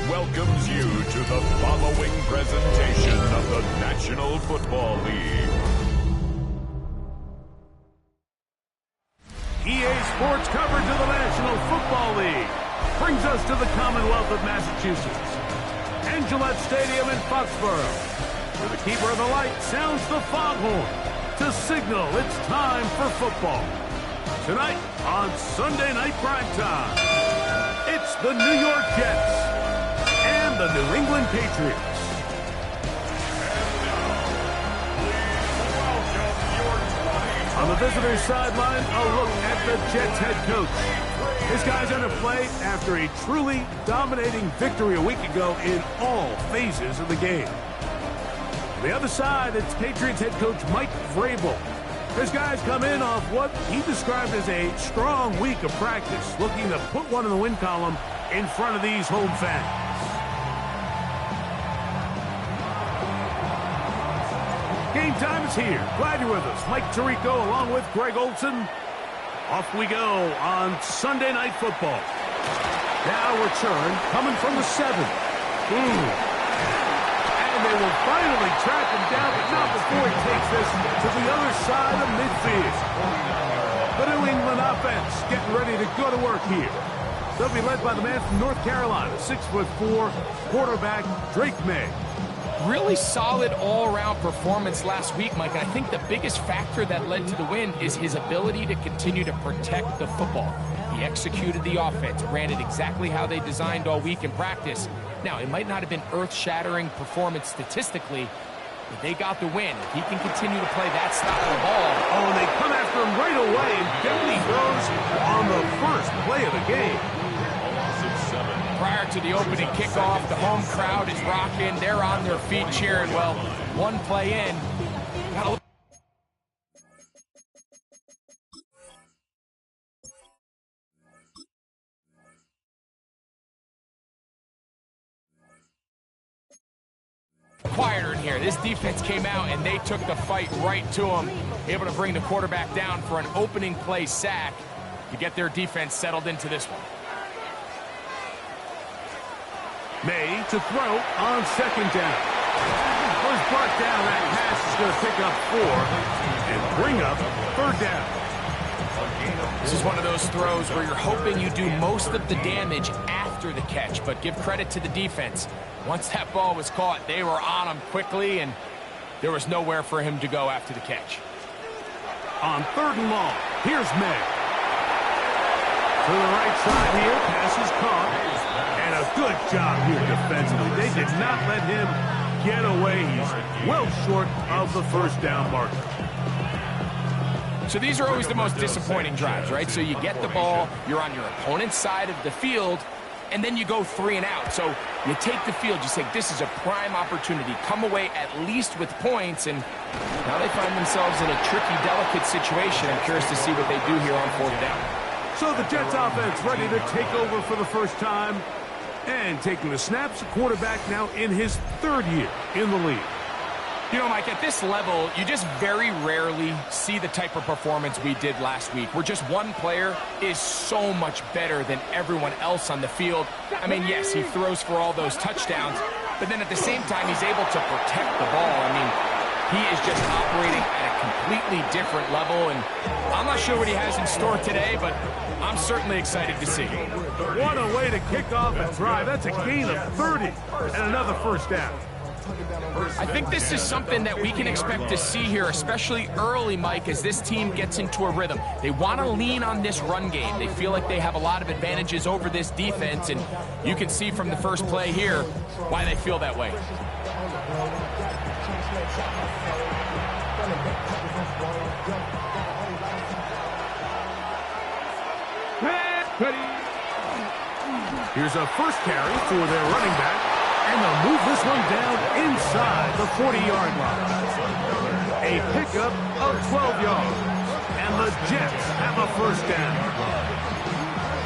Welcomes you to the following presentation of the National Football League. EA Sports coverage of the National Football League brings us to the Commonwealth of Massachusetts and Gillette Stadium in Foxborough, where the keeper of the light sounds the foghorn to signal it's time for football. Tonight on Sunday Night Primetime, it's the New York Jets and the New England Patriots. On the visitor's sideline, a look at the Jets head coach. This guy's going to play after a truly dominating victory a week ago in all phases of the game. On the other side, it's Patriots head coach Mike Vrabel. This guy's come in off what he described as a strong week of practice, looking to put one in the win column in front of these home fans. Game time is here. Glad you're with us. Mike Tirico along with Greg Olson. Off we go on Sunday Night Football. Now return coming from the 7. And they will finally track him down, but not before he takes this to the other side of midfield. The New England offense getting ready to go to work here. They'll be led by the man from North Carolina, 6'4", quarterback Drake May. Really solid all-around performance last week, Mike. And I think the biggest factor that led to the win is his ability to continue to protect the football. He executed the offense, ran it exactly how they designed all week in practice. Now, it might not have been earth-shattering performance statistically, but they got the win. If he can continue to play that style of ball. Oh, and they come after him right away, and down he goes on the first play of the game. Prior to the opening kickoff, the home crowd is rocking. They're on their feet cheering. Well, one play in. Quieter in here. This defense came out and they took the fight right to him, able to bring the quarterback down for an opening play sack to get their defense settled into this one. May to throw on second down. First brought down, that pass is going to pick up 4 and bring up third down. This is one of those throws where you're hoping you do most of the damage after the catch, but give credit to the defense. Once that ball was caught, they were on him quickly, and there was nowhere for him to go after the catch. On third and long, here's May. To the right side here, pass is caught. And a good job here defensively. They did not let him get away. He's well short of the first down marker. So these are always the most disappointing drives, right? So you get the ball, you're on your opponent's side of the field, and then you go 3 and out. So you take the field, you say, this is a prime opportunity. Come away at least with points, and now they find themselves in a tricky, delicate situation. I'm curious to see what they do here on 4th down. So the Jets offense ready to take over for the first time. And taking the snaps, the quarterback now in his 3rd year in the league. You know, Mike, at this level, you just very rarely see the type of performance we did last week, where just one player is so much better than everyone else on the field. I mean, yes, he throws for all those touchdowns, but then at the same time, he's able to protect the ball. I mean, he is just operating at a completely different level, and I'm not sure what he has in store today, but I'm certainly excited to see. What a way to kick off a drive. That's a gain of 30 and another first down. I think this is something that we can expect to see here, especially early, Mike, as this team gets into a rhythm. They want to lean on this run game. They feel like they have a lot of advantages over this defense, and you can see from the first play here why they feel that way. Here's a first carry for their running back, and they'll move this one down inside the 40-yard line. A pickup of 12 yards, and the Jets have a first down.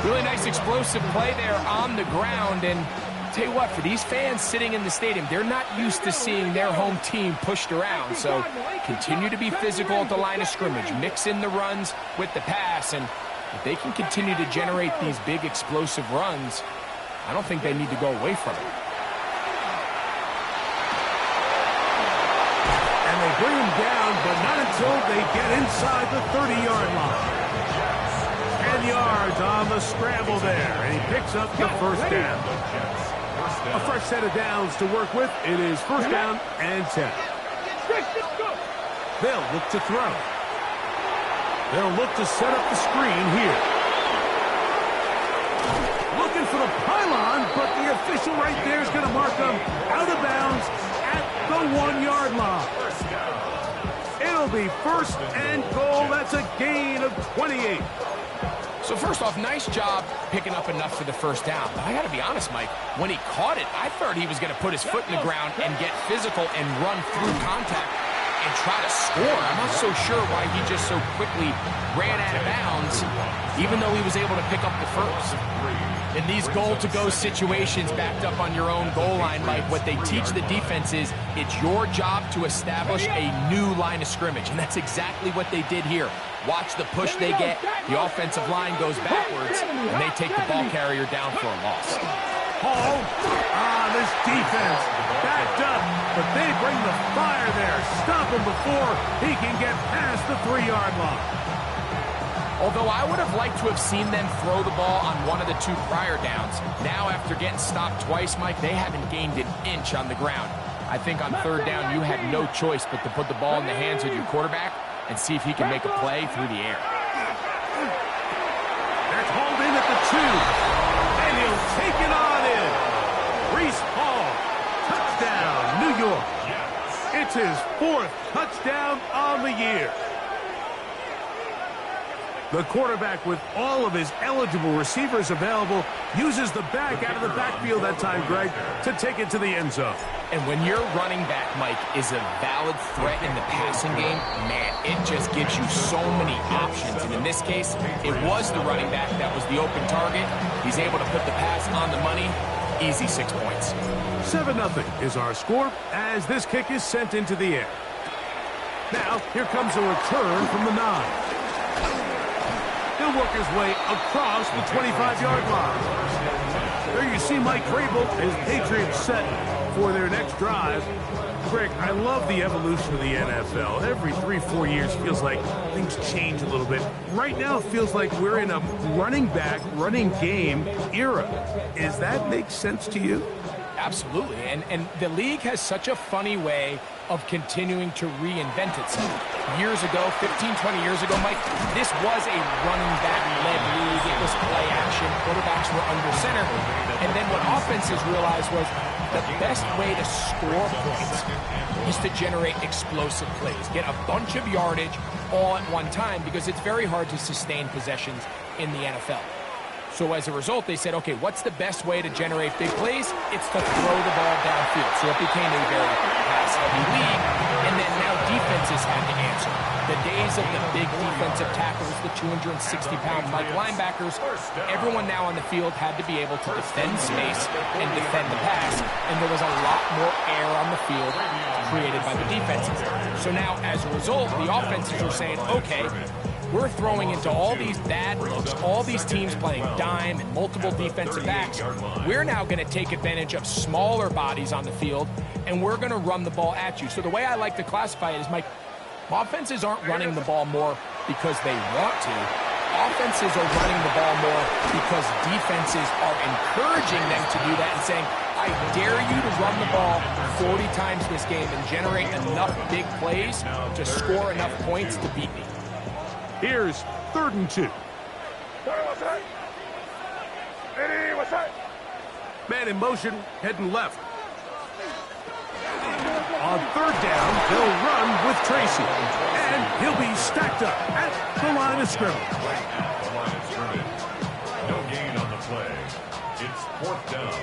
Really nice explosive play there on the ground, and tell you what, for these fans sitting in the stadium, they're not used to seeing their home team pushed around, so continue to be physical at the line of scrimmage, mix in the runs with the pass, and if they can continue to generate these big explosive runs, I don't think they need to go away from it. And they bring him down, but not until they get inside the 30-yard line. 10 yards on the scramble there, and he picks up the first down. A fresh set of downs to work with. It is first down and 10. They'll look to throw. They'll look to set up the screen here. Looking for the pylon, but the official right there is going to mark them out of bounds at the 1-yard line. It'll be first and goal. That's a gain of 28. So first off, nice job picking up enough for the first down. But I got to be honest, Mike, when he caught it, I thought he was going to put his foot in the ground and get physical and run through contact and try to score. I'm not so sure why he just so quickly ran out of bounds, even though he was able to pick up the first. In these goal-to-go situations backed up on your own goal line, Mike, what they teach the defense is it's your job to establish a new line of scrimmage, and that's exactly what they did here. Watch the push they get. The offensive line goes backwards, and they take the ball carrier down for a loss. Hall, this defense backed up, but they bring the fire there. Stop him before he can get past the 3-yard line. Although I would have liked to have seen them throw the ball on one of the 2 prior downs. Now, after getting stopped twice, Mike, they haven't gained an inch on the ground. I think on 3rd down, you had no choice but to put the ball in the hands of your quarterback and see if he can make a play through the air. That's hauled in at the 2, and he'll take it on in. Breece Hall, touchdown, New York. It's his 4th touchdown on the year. The quarterback, with all of his eligible receivers available, uses the back out of the backfield that time, Greg, to take it to the end zone. And when your running back, Mike, is a valid threat in the passing game, man, it just gives you so many options. And in this case, it was the running back that was the open target. He's able to put the pass on the money. Easy 6 points. 7-0 is our score as this kick is sent into the air. Now, here comes a return from the 9. He'll work his way across the 25-yard line. There you see Mike Vrabel, his Patriots set for their next drive. Greg, I love the evolution of the NFL. Every 3-4 years feels like things change a little bit. Right now it feels like we're in a running back, running game era. Does that make sense to you? Absolutely, and the league has such a funny way of continuing to reinvent itself. Years ago, 15, 20 years ago, Mike, this was a running back-led league. It was play action. Quarterbacks were under center. And then what offenses realized was the best way to score points is to generate explosive plays. Get a bunch of yardage all at one time because it's very hard to sustain possessions in the NFL. So as a result, they said, okay, what's the best way to generate big plays? It's to throw the ball downfield. So it became a very pass-heavy league, and then now defenses had to answer. The days of the big defensive tackles, the 260-pound Mike linebackers, everyone now on the field had to be able to defend space and defend the pass, and there was a lot more air on the field created by the defenses. So now, as a result, the offenses are saying, okay, we're throwing into all these bad looks, all these teams playing dime and multiple defensive backs. We're now going to take advantage of smaller bodies on the field, and we're going to run the ball at you. So the way I like to classify it is, Mike, offenses aren't running the ball more because they want to. Offenses are running the ball more because defenses are encouraging them to do that and saying, I dare you to run the ball 40 times this game and generate enough big plays to score enough points to beat me. Here's 3rd and 2. Man in motion, heading left. On 3rd down, they'll run with Tracy. And he'll be stacked up at the line of scrimmage. No gain on the play. It's 4th down.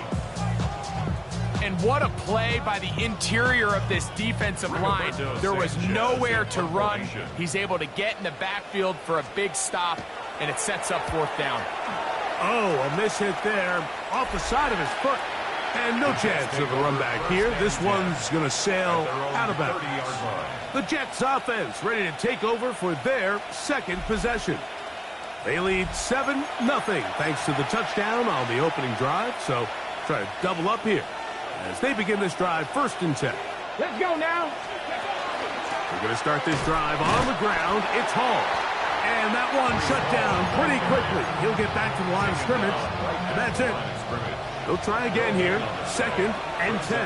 And what a play by the interior of this defensive line. There was nowhere to run. He's able to get in the backfield for a big stop, and it sets up 4th down. Oh, a miss hit there off the side of his foot. And no chance of a run back here. This one's going to sail out of bounds. The Jets offense ready to take over for their second possession. They lead 7-0 thanks to the touchdown on the opening drive. So try to double up here as they begin this drive 1st and 10. Let's go now. We're going to start this drive on the ground. It's Hall. And that one shut down pretty quickly. He'll get back to the line of scrimmage. And that's it. They'll try again here. 2nd and 10.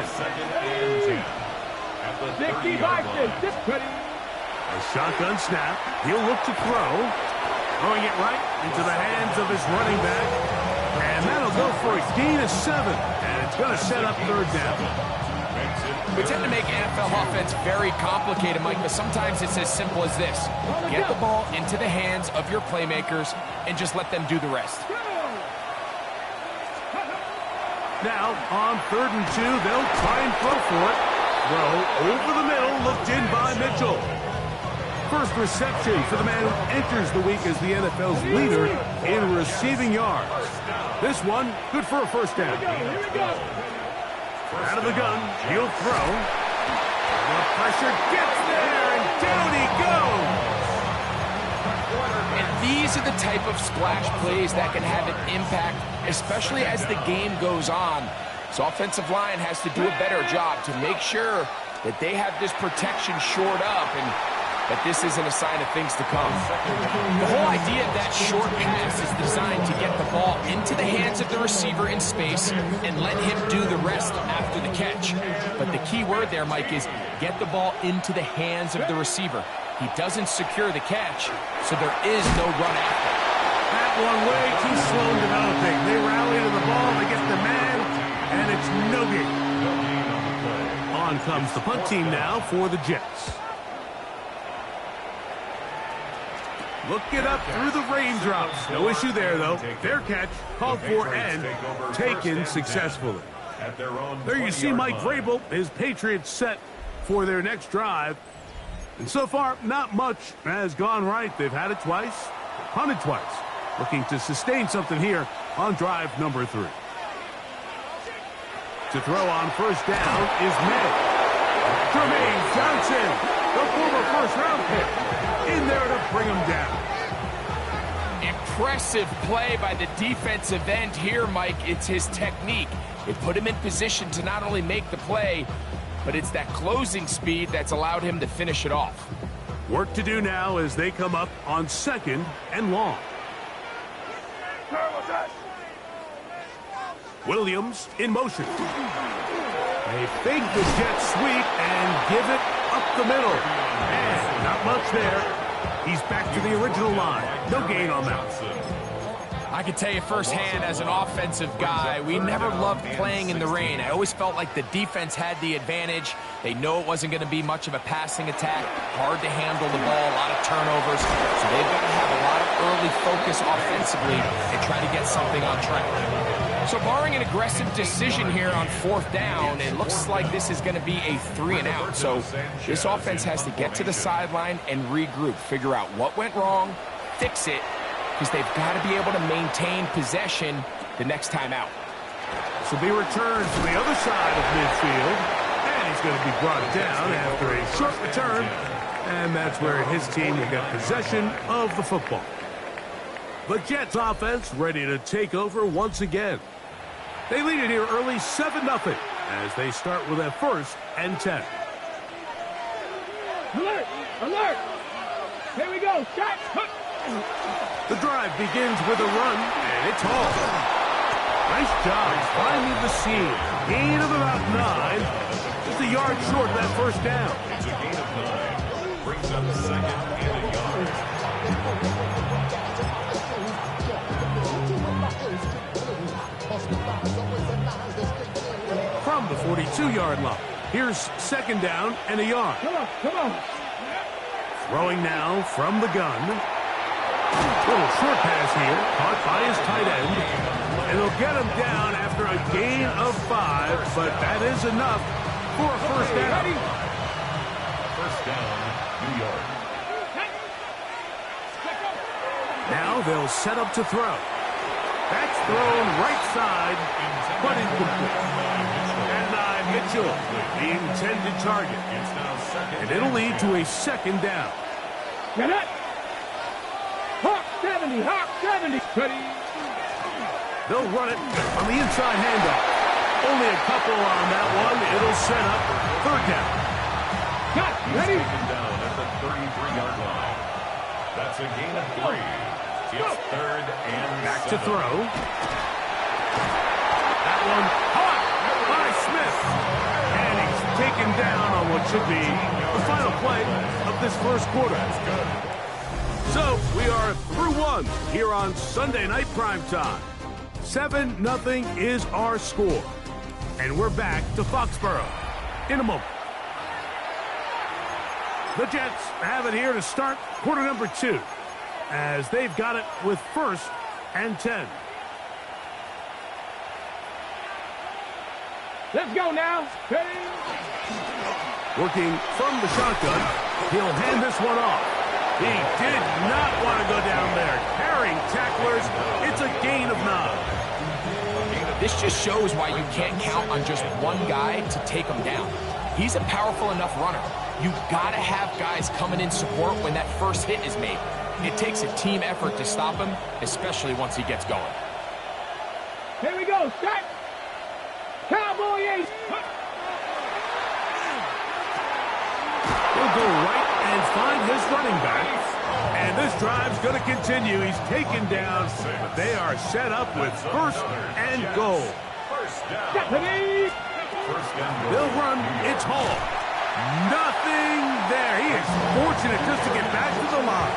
65. A shotgun snap. He'll look to throw. Throwing it right into the hands of his running back. And that'll go for a gain of 7. And it's going to set up 3rd down. We tend to make NFL offense very complicated, Mike, but sometimes it's as simple as this. Get the ball into the hands of your playmakers and just let them do the rest. Now, on 3rd and 2, they'll try and throw for it. Throw over the middle, looked in by Mitchell. First reception for the man who enters the week as the NFL's leader in receiving yards. This one, good for a 1st down. Out of the gun, he'll throw. The pressure gets there, and down he goes. And these are the type of splash plays that can have an impact, especially as the game goes on. So offensive line has to do a better job to make sure that they have this protection shored up and that this isn't a sign of things to come. The whole idea of that short pass is designed to get the ball into the hands of the receiver in space and let him do the rest after the catch. But the key word there, Mike, is get the ball into the hands of the receiver. He doesn't secure the catch, so there is no run after. That one way too slow developing. They rally to the ball, they get the man, and it's no gain. On comes the punt team now for the Jets. Looking up through the raindrops. No issue there, though. Fair catch, called for, and taken successfully. There you see Mike Vrabel, his Patriots set for their next drive. And so far, not much has gone right. They've had it twice, punted twice. Looking to sustain something here on drive number 3. To throw on 1st down is May. Jermaine Johnson, the former 1st-round pick, in there to bring him down. Impressive play by the defensive end here, Mike. It's his technique. It put him in position to not only make the play, but it's that closing speed that's allowed him to finish it off. Work to do now as they come up on 2nd and long. Williams in motion. They fake the jet sweep and give it up the middle. And not much there. He's back to the original line. No gain on that. I can tell you firsthand as an offensive guy, we never loved playing in the rain. I always felt like the defense had the advantage. They know it wasn't going to be much of a passing attack. Hard to handle the ball, a lot of turnovers. So they've got to have a lot of early focus offensively and try to get something on track. So barring an aggressive decision here on 4th down, it looks like this is going to be a 3-and-out. So this offense has to get to the sideline and regroup, figure out what went wrong, fix it, because they've got to be able to maintain possession the next time out. This will be returned to the other side of midfield, and he's going to be brought down after a short return, and that's where his team will get possession of the football. The Jets offense ready to take over once again. They lead it here early 7-0 as they start with a 1st and 10. Alert! Alert! Here we go. Shot! The drive begins with a run, and it's Hall. Nice job finding the seam. Gain of about 9. Just a yard short of that 1st down. It's a gain of 9. Brings up 2nd and a yard. From the 42-yard line. Here's 2nd down and a yard. Come on, come on. Throwing now from the gun. Little short pass here, caught by his tight end. And they'll get him down after a gain of 5, but that is enough for a first down. First down, New York. Now they'll set up to throw. That's thrown right side, but incomplete. And Mitchell, the intended target. And it'll lead to a second down. Get it! Hawk 70, Hawk 70. They'll run it on the inside handoff. Only a couple on that one. It'll set up third down. Cut, ready? Taken down at the 33-yard line. That's a gain of 3. It's third and Back 7. to throw. That one caught by Smith. And he's taken down on what should be the final play of this first quarter. So we are through one here on Sunday Night Primetime. 7-0 is our score. And we're back to Foxborough in a moment. The Jets have it here to start quarter number 2. As they've got it with first and 10. Let's go now. Ready? Working from the shotgun, he'll hand this one off. He did not want to go down there. Carrying tacklers, it's a gain of 9. This just shows why you can't count on just one guy to take him down. He's a powerful enough runner. You got to have guys coming in support when that first hit is made. It takes a team effort to stop him, especially once he gets going. Here we go. Start. Cowboy ace. He'll go right and find his running back. And this drive's going to continue. He's taken down, but they are set up with first and goal. Stephanie. They'll run. It's Hall. Nothing there. He is fortunate just to get back to the line.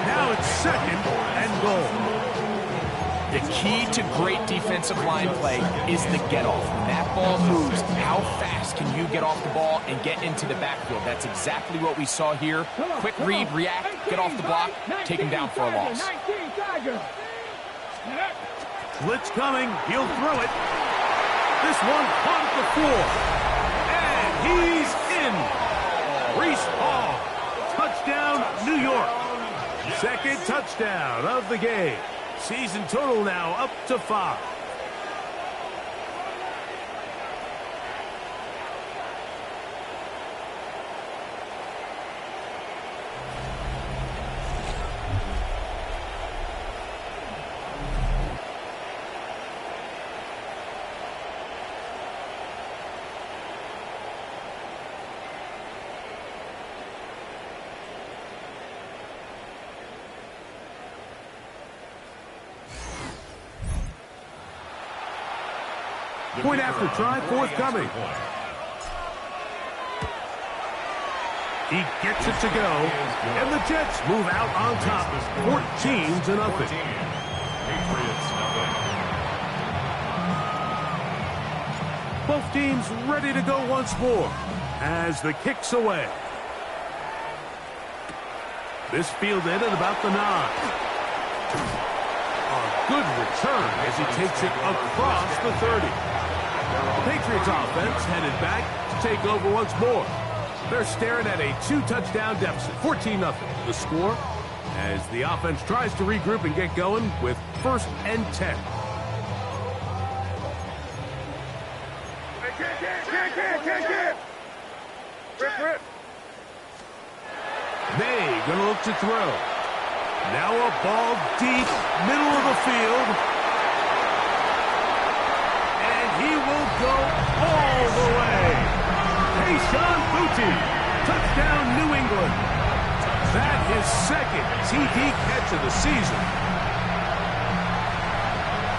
Now it's second and goal. The key to great defensive line play is the get-off. When that ball moves, how fast can you get off the ball and get into the backfield? That's exactly what we saw here. Quick read, react, get off the block, take him down for a loss. Blitz coming. He'll throw it. This one caught at the floor. And he's in. Reese Hall. Touchdown, New York. Second touchdown of the game. Season total now up to 5. Point after try forthcoming. He gets it to go, and the Jets move out on top, 14-0. Both teams ready to go once more as the kick's away. This fielded at about the 9. A good return as he takes it across the 30. The Patriots offense headed back to take over once more. They're staring at a 2-touchdown deficit, 14-0. The score as the offense tries to regroup and get going with first and 10. Rip. May gonna look to throw. Now a ball deep, middle of the field. And he will go all the way. Tayshaun Boutte, touchdown New England. That his second TD catch of the season.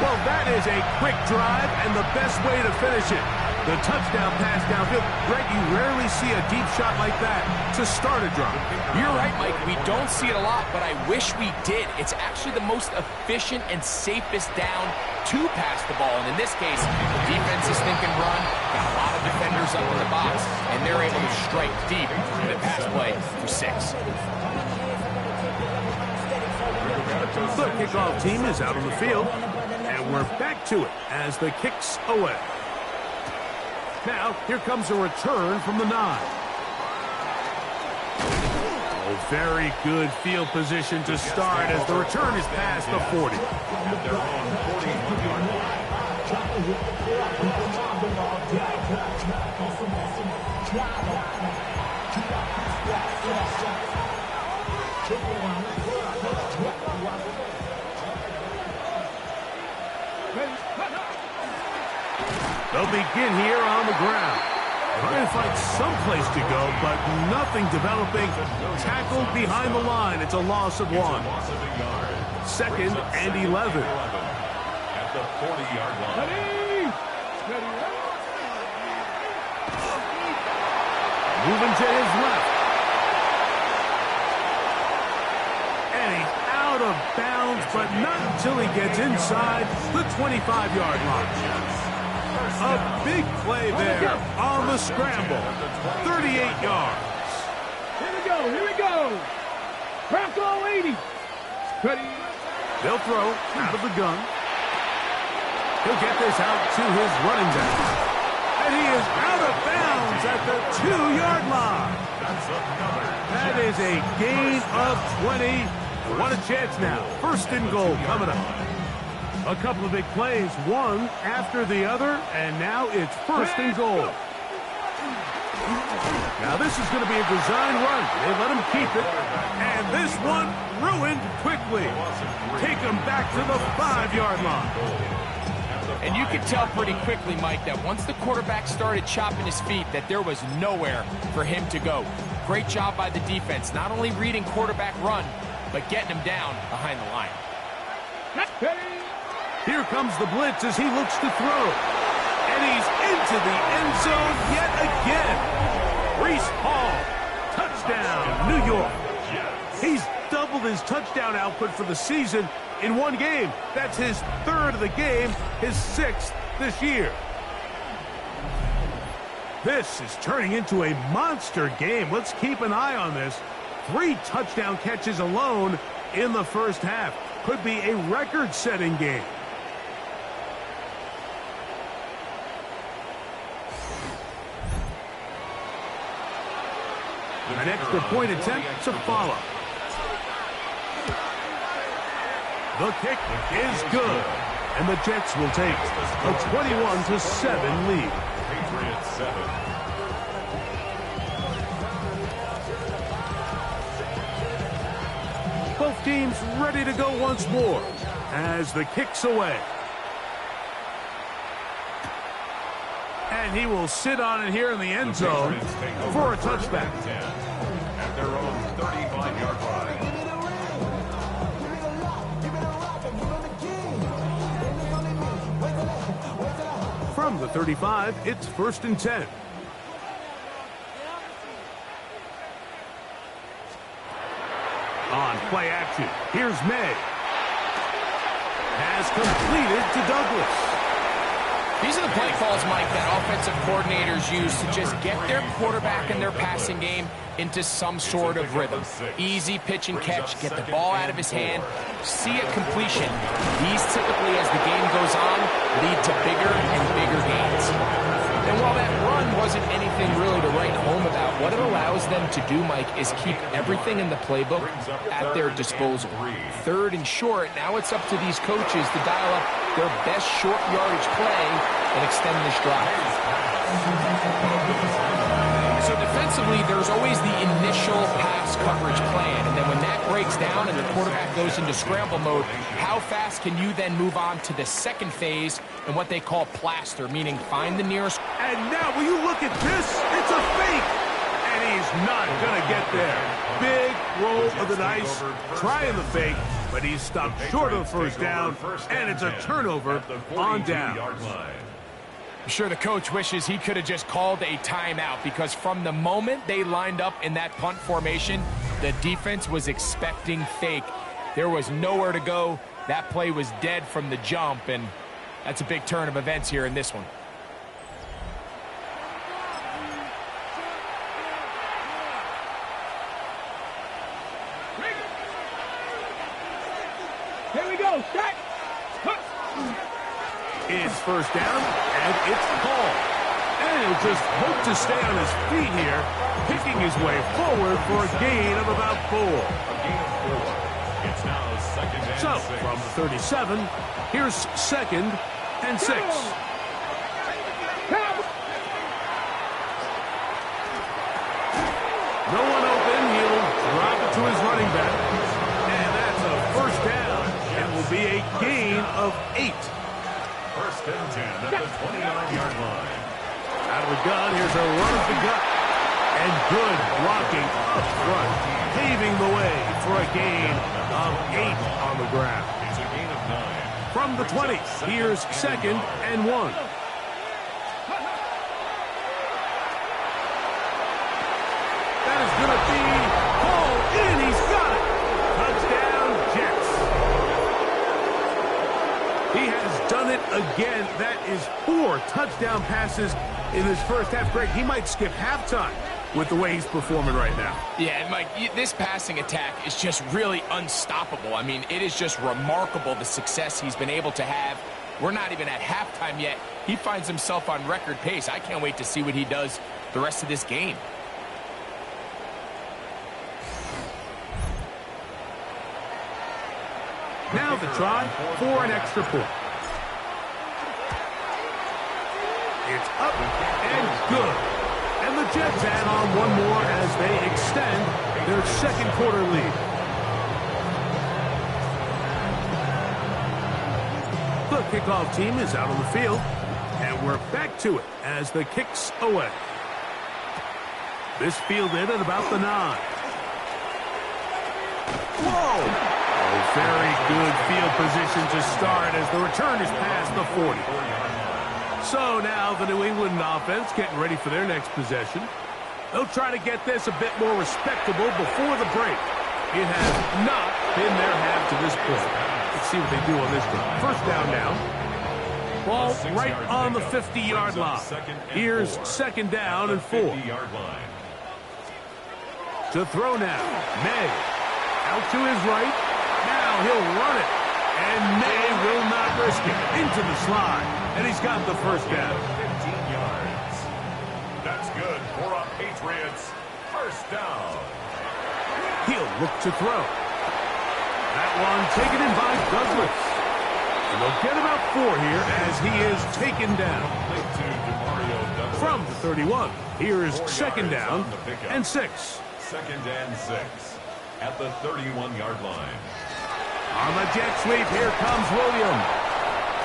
Well, that is a quick drive and the best way to finish it. The touchdown pass downfield. Greg, you rarely see a deep shot like that to start a drive. You're right, Mike. We don't see it a lot, but I wish we did. It's actually the most efficient and safest down to pass the ball. And in this case, the defense is thinking run, got a lot of defenders up in the box, and they're able to strike deep with a pass play for 6. The kickoff team is out on the field, and we're back to it as the kick's away. Now, here comes a return from the 9. Oh, very good field position to start as the return is past the 40. At their own 40-yard line. They'll begin here on the ground. Trying to find some place to go, but nothing developing. Tackled behind the line. It's a loss of 1. Second and 11. At the 40-yard line. Moving to his left. And he's out of bounds, but not until he gets inside the 25-yard line. A big play there on the scramble. 38 yards. Here we go. Bronco 80. They'll throw out of the gun. He'll get this out to his running back. And he is out of bounds at the 2-yard line. That is a gain of 20. What a chance now. First and goal coming up. A couple of big plays, one after the other, and now it's first and goal. Now this is going to be a design run. They let him keep it, and this one ruined quickly. Take him back to the 5-yard line. And you could tell pretty quickly, Mike, that once the quarterback started chopping his feet, that there was nowhere for him to go. Great job by the defense, not only reading quarterback run, but getting him down behind the line. Here comes the blitz as he looks to throw. And he's into the end zone yet again. Breece Hall, touchdown, New York. He's doubled his touchdown output for the season in one game. That's his 3rd of the game, his 6th this year. This is turning into a monster game. Let's keep an eye on this. 3 touchdown catches alone in the first half. Could be a record-setting game. An extra point attempt to follow. The kick is good. And the Jets will take a 21-7 lead. Patriots 7. Both teams ready to go once more as the kick's away. And he will sit on it here in the end zone for a touchback. At their own 35-yard line. From the 35, it's 1st and 10. On play action, here's May. Has completed to Douglas. These are the play calls, Mike, that offensive coordinators use to just get their quarterback and their passing game into some sort of rhythm. Easy pitch and catch, get the ball out of his hand, see a completion. These typically, as the game goes on, lead to bigger and bigger gains. And while that run wasn't anything really to write home about, what it allows them to do, Mike, is keep everything in the playbook at their disposal. 3rd and short, now it's up to these coaches to dial up their best short yardage play and extend this drive. So defensively, there's always the initial pass coverage plan, and then when that breaks down and the quarterback goes into scramble mode, how fast can you then move on to the second phase and what they call plaster, meaning find the nearest. And now, will you look at this? It's a fake. And he's not going to get there. Big roll of the dice, trying the fake, but he's stopped short of the first down, and it's a turnover on down. I'm sure the coach wishes he could have just called a timeout, because from the moment they lined up in that punt formation, the defense was expecting fake. There was nowhere to go. That play was dead from the jump, and that's a big turn of events here in this one. Here we go. Shot. It's first down, and it's Paul. And he'll just hope to stay on his feet here, picking his way forward for a gain of about 4. It's now second and So, 6. from the 37, here's second and 6. No one open. He'll drop it to his running back. And that's a first down. It will be a gain of 8. First and 10 at the 29-yard line. Out of the gun, here's a run of the gut. And good blocking up front, paving the way for a gain of 8 on the ground. It's a gain of 9. From the 20, here's second and 1. That is going to be hauled in. He's got it. Touchdown, Jets. He has done it again. That is 4 touchdown passes in his first half. Greg, he might skip halftime with the way he's performing right now. Yeah, and Mike, this passing attack is just really unstoppable. I mean, it is just remarkable the success he's been able to have. We're not even at halftime yet. He finds himself on record pace. I can't wait to see what he does the rest of this game. Now the try for an extra point. It's up and good. And the Jets add on one more as they extend their second quarter lead. The kickoff team is out on the field, and we're back to it as the kick's away. This fielded at about the 9. Whoa! Very good field position to start as the return is past the 40. So now the New England offense getting ready for their next possession. They'll try to get this a bit more respectable before the break. It has not been their half to this point. Let's see what they do on this one. First down now. Ball right on the 50-yard line. Here's second down and 4. To throw now. May. Out to his right. Now he'll run it. And May will not risk it. Into the slide. And he's got the first down. 15 yards. That's good for a Patriots first down. He'll look to throw. That one taken in by Douglas. And they'll get about 4 here as he is taken down. From the 31, here's second down and 6. Second and 6 at the 31-yard line. On the jet sweep, here comes Williams.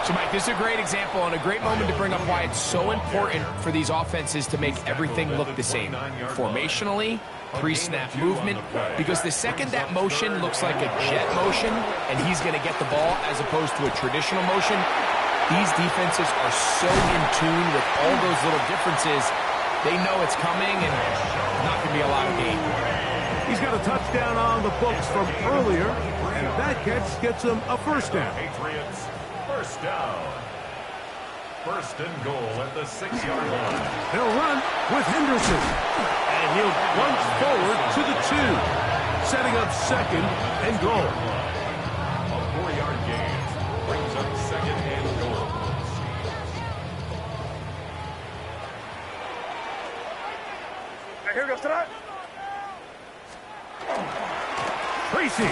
So, Mike, this is a great example and a great moment to bring up why it's so important for these offenses to make everything look the same. Formationally, pre-snap movement, because the second that motion looks like a jet motion and he's going to get the ball as opposed to a traditional motion, these defenses are so in tune with all those little differences, they know it's coming and not going to be a lot of gain. He's got a touchdown on the books from earlier, and that catch gets him a first down. Patriots first down. First and goal at the 6-yard line. They'll run with Henderson. And he'll lunge forward to the 2. Setting up second and goal. A 4-yard gain brings up second and goal. Here goes tonight. Tracy.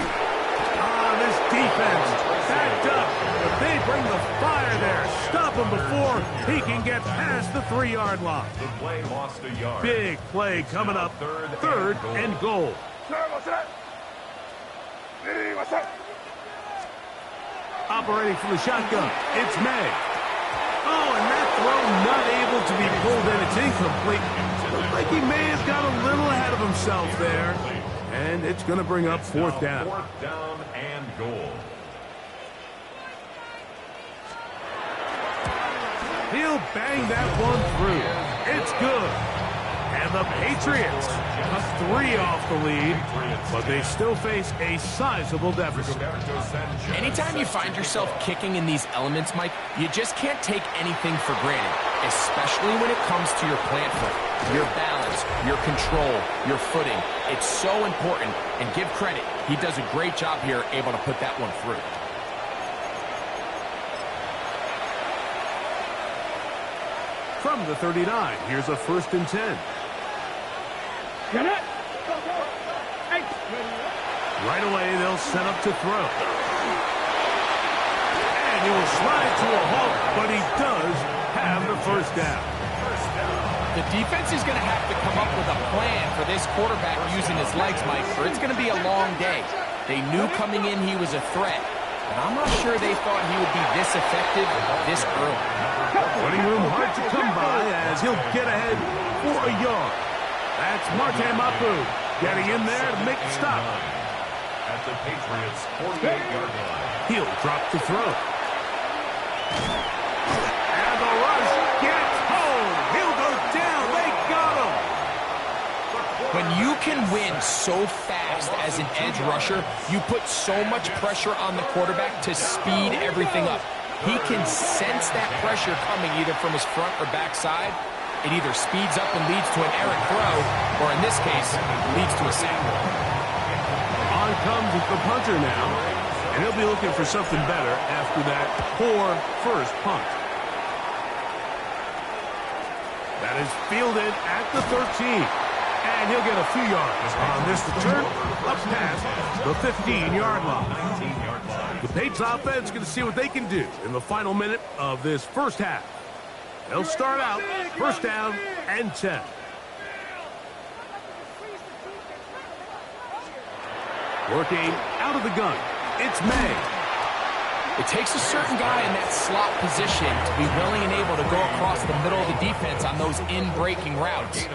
This defense backed up. But they bring the fire there. Stop him before he can get past the 3-yard line. The play lost a yard. Big play coming up. Third and goal. Operating from the shotgun. It's May. Oh, and that throw not able to be pulled in. It's incomplete. Looks like he may have got a little ahead of himself there. And it's going to bring up fourth down. Fourth down and goal. He'll bang that one through. It's good. And the Patriots cut 3 off the lead, but they still face a sizable deficit. Anytime you find yourself kicking in these elements, Mike, you just can't take anything for granted, especially when it comes to your plant foot, your balance, your control, your footing. It's so important, and give credit. He does a great job here able to put that one through. from the 39. Here's a 1st and 10. Get it. Hey. Right away, they'll set up to throw. And he will slide to a halt, but he does have the 1st down. The defense is going to have to come up with a plan for this quarterback using his legs, Mike, or it's going to be a long day. They knew coming in he was a threat, but I'm not sure they thought he would be this effective this early. Running room hard to come by as he'll get ahead for a yard. That's Marte Mapu getting in there to make the stop. At the Patriots' 48-yard line. He'll drop the throw. And the rush gets home. He'll go down. They got him. When you can win so fast as an edge rusher, you put so much pressure on the quarterback to speed everything up. He can sense that pressure coming either from his front or back side. It either speeds up and leads to an errant throw, or in this case, leads to a sack. On comes the punter now, and he'll be looking for something better after that poor first punt. That is fielded at the 13, and he'll get a few yards on this return up past the 15-yard line. The Patriots offense is going to see what they can do in the final minute of this first half. They'll start out 1st down and 10. Working out of the gun, it's May. It takes a certain guy in that slot position to be willing and able to go across the middle of the defense on those in-breaking routes.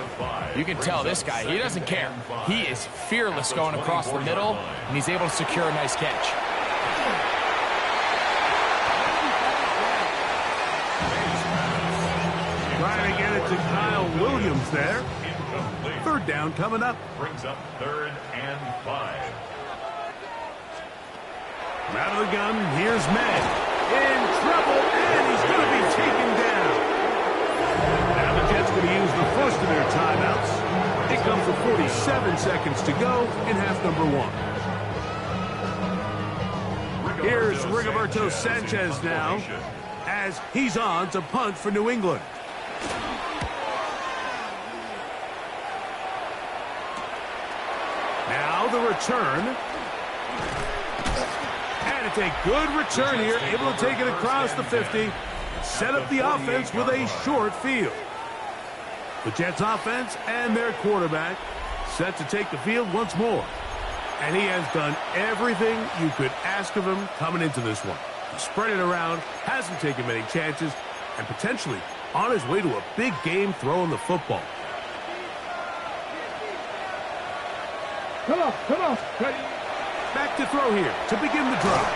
You can tell this guy, he doesn't care. He is fearless going across the middle, and he's able to secure a nice catch. Trying to get it to Kyle Williams there. 3rd down coming up. Brings up 3rd and 5. Out of the gun, here's May. In trouble, and he's going to be taken down. Now the Jets going to use the first of their timeouts. It comes with 47 seconds to go in half number 1. Here's Rigoberto Sanchez now, as he's on to punt for New England. Now the return. And it's a good return here, able to take it across the 50, set up the offense with a short field. The Jets offense and their quarterback set to take the field once more. And he has done everything you could ask of him coming into this one. He spread it around, hasn't taken many chances, and potentially on his way to a big game throwing the football. Come on. Ready. Back to throw here to begin the drive.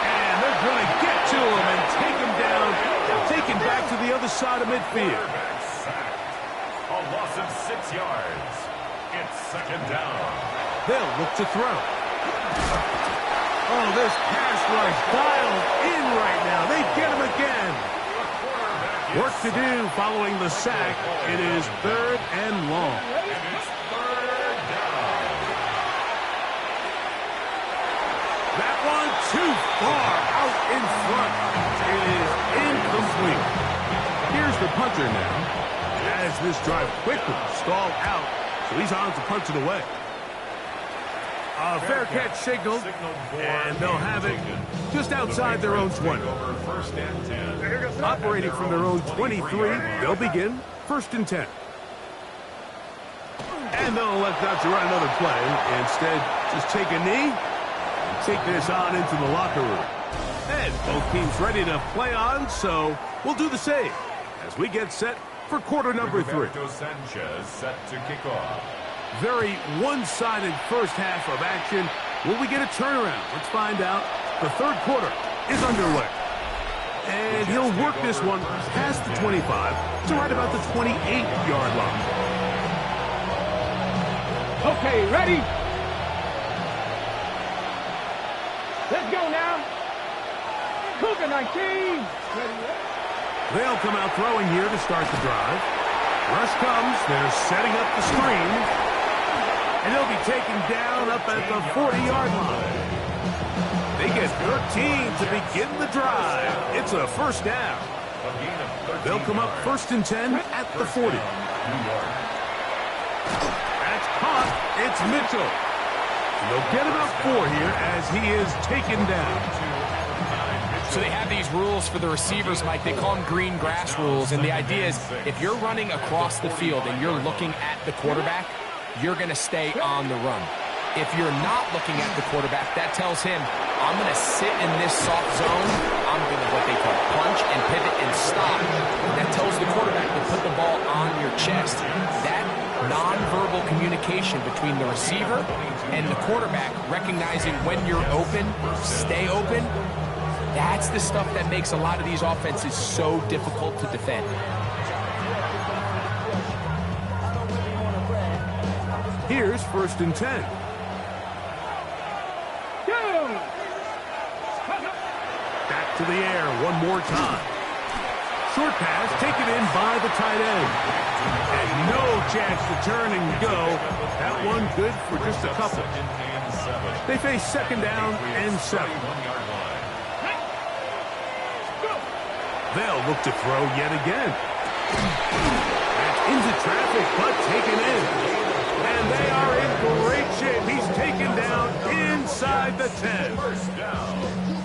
And they're going to get to him and take him down, taken back to the other side of midfield. A loss of 6 yards. It's 2nd down. They'll look to throw. Oh, this pass rush dialed in right now. They get him again. Work to do following the sack. It is 3rd and long. That one too far out in front. It is incomplete. Here's the punter now. As this drive quickly stalled out, so he's on to punch it away. A fair catch signaled, and they'll have it just outside their own 20. Operating from their own 23, they'll begin 1st and 10. And they'll elect not to run another play. Instead, just take a knee. Take this on into the locker room. And both teams ready to play on, so we'll do the same as we get set for quarter number 3. Sanchez set to kick off. Very one-sided first half of action. Will we get a turnaround? Let's find out. The 3rd quarter is underway. And he'll work this one past the 25 to right about the 28-yard line. Okay, ready? Let's go now. Cougar 19. They'll come out throwing here to start the drive. Rush comes. They're setting up the screen. And he'll be taken down up at the 40-yard line. They get 13 to begin the drive. It's a 1st down. They'll come up 1st and 10 at the 40. That's caught. It's Mitchell. They'll get about 4 here as he is taken down. So they have these rules for the receivers, Mike. They call them green grass rules. And the idea is if you're running across the field and you're looking at the quarterback, you're going to stay on the run. If you're not looking at the quarterback, that tells him, I'm going to sit in this soft zone. I'm going to what they call punch and pivot and stop. That tells the quarterback to put the ball on your chest. That nonverbal communication between the receiver and the quarterback, recognizing when you're open, stay open, that's the stuff that makes a lot of these offenses so difficult to defend. Here's 1st and 10. Back to the air one more time. Short pass taken in by the tight end. And no chance to turn and go. That one good for just a couple. They face 2nd down and 7. They'll look to throw yet again. That's into traffic, but taken in. And they are in great shape. He's taken down inside the 10.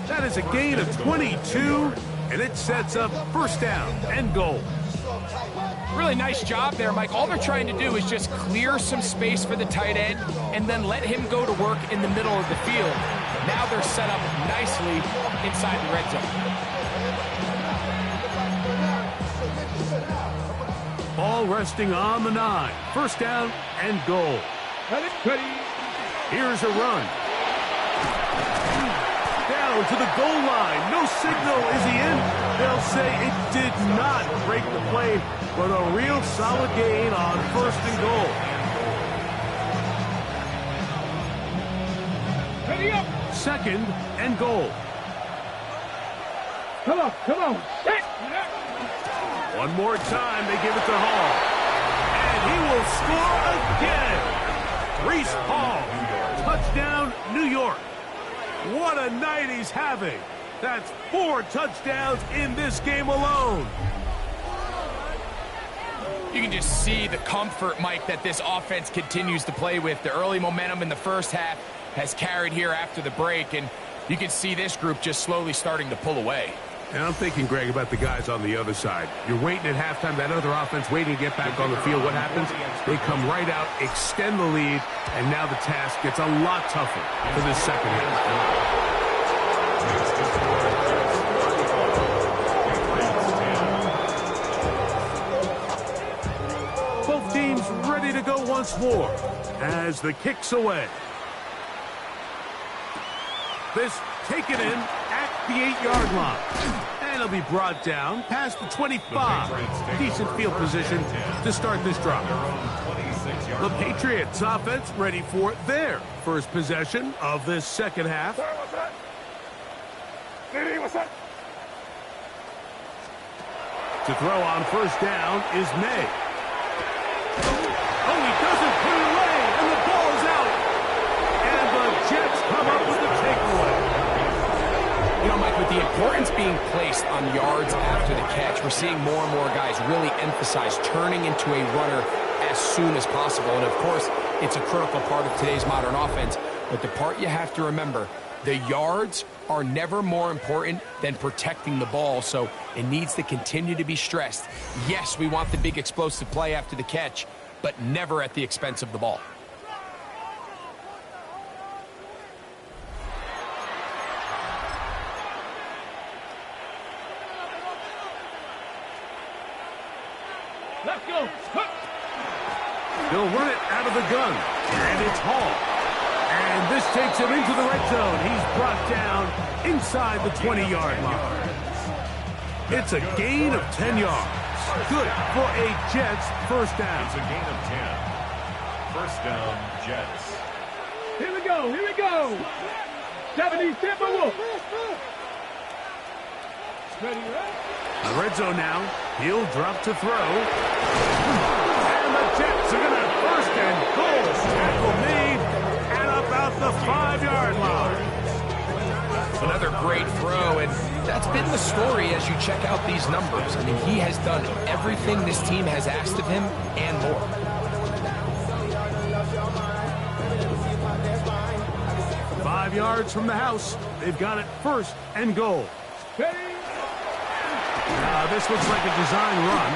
That is a gain of 22, and it sets up 1st down and goal. Really nice job there, Mike. All they're trying to do is just clear some space for the tight end and then let him go to work in the middle of the field. Now they're set up nicely inside the red zone. Ball resting on the 9. 1st down and goal. Here's a run. Down to the goal line. No signal. Is he in? They'll say it did not break the plane, but a real solid gain on 1st and goal. Ready up. 2nd and goal. Come on, come on. Set. One more time, they give it to Hall. And he will score again. Reese Hall. Touchdown, New York. What a night he's having. That's 4 touchdowns in this game alone. You can just see the comfort, Mike, that this offense continues to play with. The early momentum in the first half has carried here after the break, and you can see this group just slowly starting to pull away. And I'm thinking, Greg, about the guys on the other side. You're waiting at halftime, that other offense waiting to get back on the field. What happens? They come right out, extend the lead, and now the task gets a lot tougher for this second half. Both teams ready to go once more as the kick's away. This taken in at the 8-yard line. And it'll be brought down past the 25. Decent field position to start this drive. The Patriots offense ready for their first possession of this second half. To throw on 1st down is May. Oh, he doesn't put it away, and the ball is out. And the Jets come up with the takeaway. You know, Mike, with the importance being placed on yards after the catch, we're seeing more and more guys really emphasize turning into a runner as soon as possible. And, of course, it's a critical part of today's modern offense. But the part you have to remember, the yards are never more important than protecting the ball, so it needs to continue to be stressed. Yes, we want the big explosive play after the catch, but never at the expense of the ball. Let's go. They'll run it out of the gun, and it's Hall. And this takes him into the red zone. He's brought down inside the 20-yard line. It's a gain of 10 yards. Good for a Jets first down. It's a gain of 10. First down, Jets. Here we go. Here we go. 70 Timberwolves. Ready, right? The red zone now. He'll drop to throw. And the Jets are going to have first and goal. Tackle made at about the 5-yard line. Another great throw, and That's been the story as you check out these numbers. I mean, he has done everything this team has asked of him and more. 5 yards from the house. They've got it first and goal. This looks like a design run,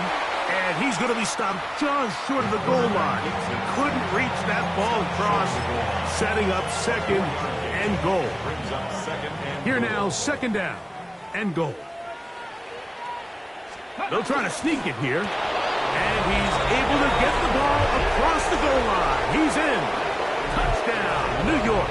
and he's going to be stopped just short of the goal line. He couldn't reach that ball across, setting up second and goal. Here now, second down and goal. They'll try to sneak it here, and he's able to get the ball across the goal line. He's in. Touchdown, New York.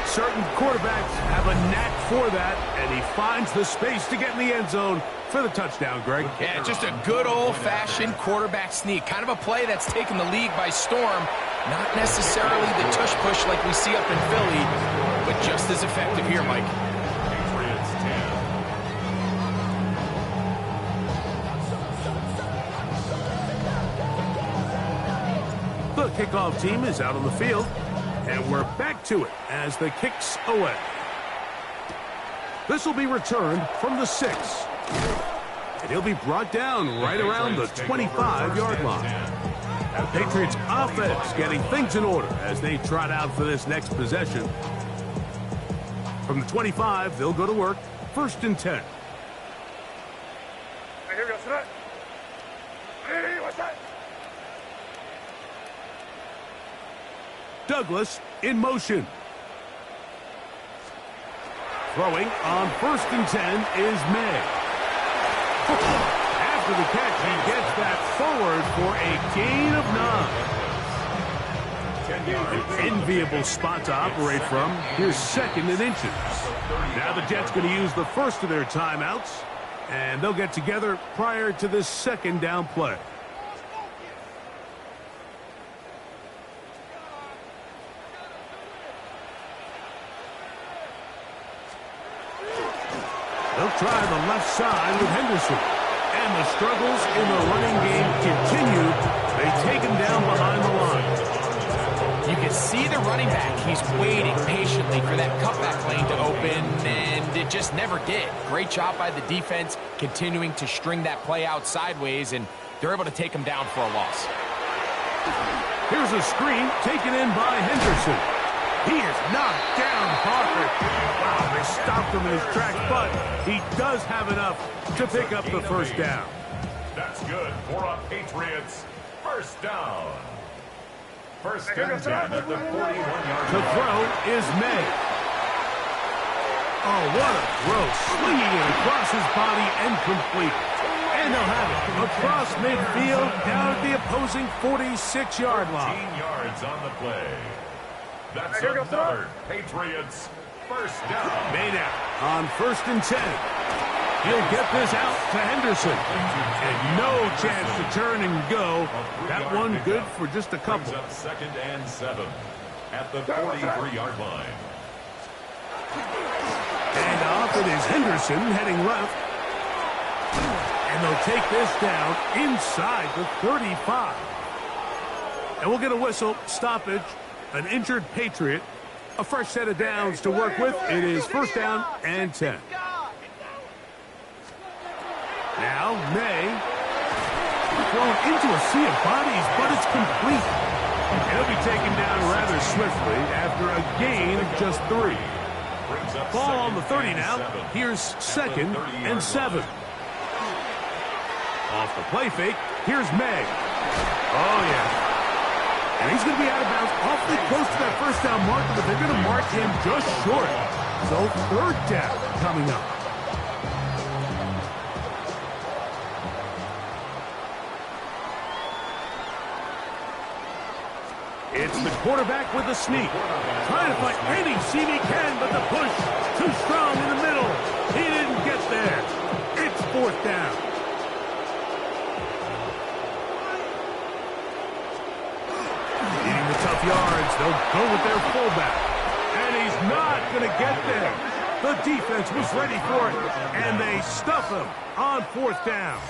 Certain quarterbacks have a knack for that, and he finds the space to get in the end zone for the touchdown, Greg. Yeah, just a good old-fashioned quarterback sneak. Kind of a play that's taken the league by storm. Not necessarily the tush-push like we see up in Philly, but just as effective here, Mike. Patriots 10. The kickoff team is out on the field. And we're back to it as the kick's away. This will be returned from the 6. And he'll be brought down right around the 25-yard line. The Patriots offense getting things in order as they trot out for this next possession. From the 25, they'll go to work. First and 10. Douglas in motion. Throwing on first and 10 is May. After the catch, he gets that forward for a gain of 9. An enviable spot to operate from. Here's second and inches. Now the Jets going to use the first of their timeouts, and they'll get together prior to this second down play. They'll try the left side with Henderson. And the struggles in the running game continue. They take him down behind the line. You can see the running back. He's waiting patiently for that cutback lane to open, and it just never did. Great job by the defense, continuing to string that play out sideways, and they're able to take him down for a loss. Here's a screen taken in by Henderson. He is knocked down Parker. Wow, they stopped him in his tracks, but he does have enough to pick up the first down. That's good for a Patriots first down. First and 10 at the 41-yard line. The throw is May. Oh, what a throw. Swinging it across his body and complete. And they'll have it across midfield down at the opposing 46-yard line. 14 yards on the play. That's another Patriots first down. Made out on first and 10. He'll get this out to Henderson. And no chance to turn and go. That one good for just a couple. Up second and 7 at the 43-yard line. And off it is Henderson heading left. And they'll take this down inside the 35. And we'll get a whistle, stoppage. An injured Patriot, a fresh set of downs to work with. It is first down and 10. Now May thrown into a sea of bodies, but it's complete. He'll be taken down rather swiftly after a gain of just 3. Ball on the 30 now. Here's second and 7. Off the play fake, here's May. Oh, yeah. And he's going to be out of bounds awfully close to that first down marker, but they're going to mark him just short. So third down coming up. It's the quarterback with the sneak. Trying to find any seam he can, but the push too strong in the middle. He didn't get there. It's fourth down. Tough yards. They'll go with their fullback. And he's not going to get there. The defense was ready for it, and they stuff him on fourth down.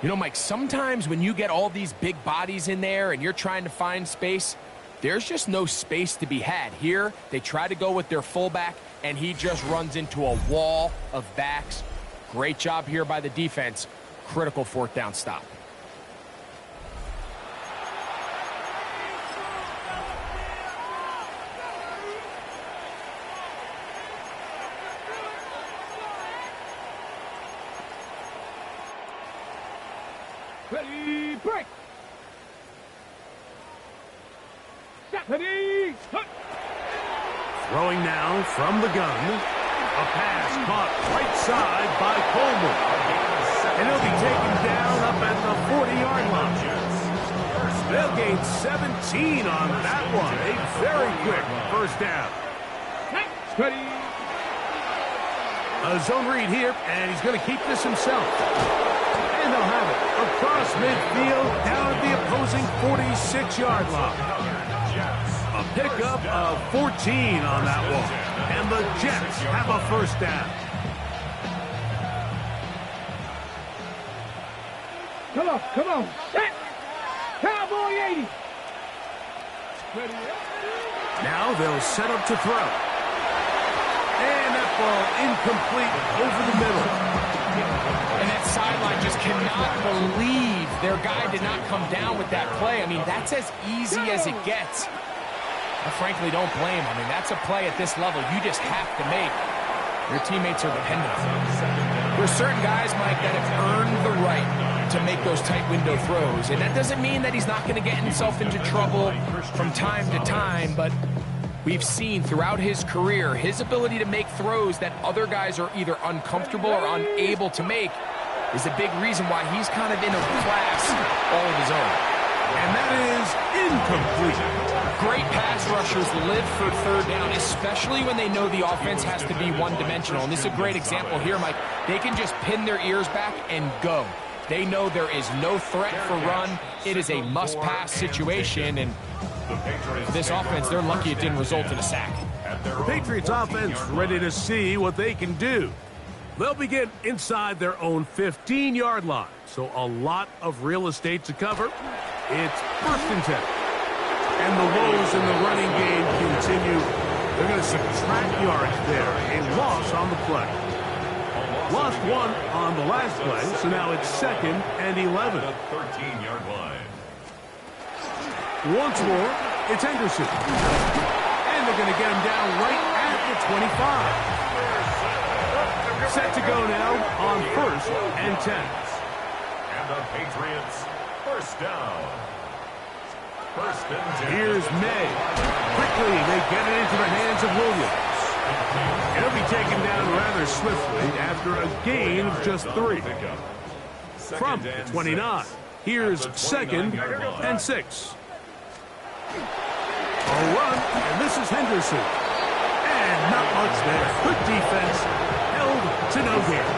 You know, Mike, sometimes when you get all these big bodies in there and you're trying to find space, there's just no space to be had. Here, they try to go with their fullback, and he just runs into a wall of backs. Great job here by the defense. Critical fourth down stop. Ready, break. Ready, hut. Throwing now from the gun. A pass caught right side by Coleman. And he'll be taken down up at the 40-yard line. They'll gain 17 on that one. A very quick first down. Ready. A zone read here, and he's going to keep this himself. And they'll have it across midfield down at the opposing 46-yard line. A pickup of 14 on that one. And the Jets have a first down. Come on, come on. Set. Cowboy 80. Ready. Now they'll set up to throw. And that ball incomplete over the middle. And that sideline just cannot believe their guy did not come down with that play. I mean, that's as easy as it gets. I frankly don't blame him. I mean, that's a play at this level you just have to make. Your teammates are dependent on it. There's certain guys, Mike, that have earned the right to make those tight window throws. And that doesn't mean that he's not going to get himself into trouble from time to time, but we've seen throughout his career his ability to make throws that other guys are either uncomfortable or unable to make is a big reason why he's kind of in a class all of his own. And that is incomplete. Great pass rushers live for third down, especially when they know the offense has to be one-dimensional. And this is a great example here, Mike. They can just pin their ears back and go. They know there is no threat for run. It is a must-pass situation, and this offense, they're lucky it didn't result in a sack. The Patriots offense ready to see what they can do. They'll begin inside their own 15-yard line, so a lot of real estate to cover. It's 1st and 10. And the woes in the running game continue. They're going to subtract yards there. A loss on the play. Lost one on the last play, so now it's 2nd and 11. 13-yard line. Once more, it's Henderson. And they're going to get him down right at the 25. Set to go now on 1st and 10. And the Patriots, first down. 1st and 10. Here's May. Quickly, they get it into the hands of Williams. It'll be taken down rather swiftly after a gain of just 3. From the 29, here's 2nd and 6. A run, and this is Henderson. And not much there. Good defense, held to no gain.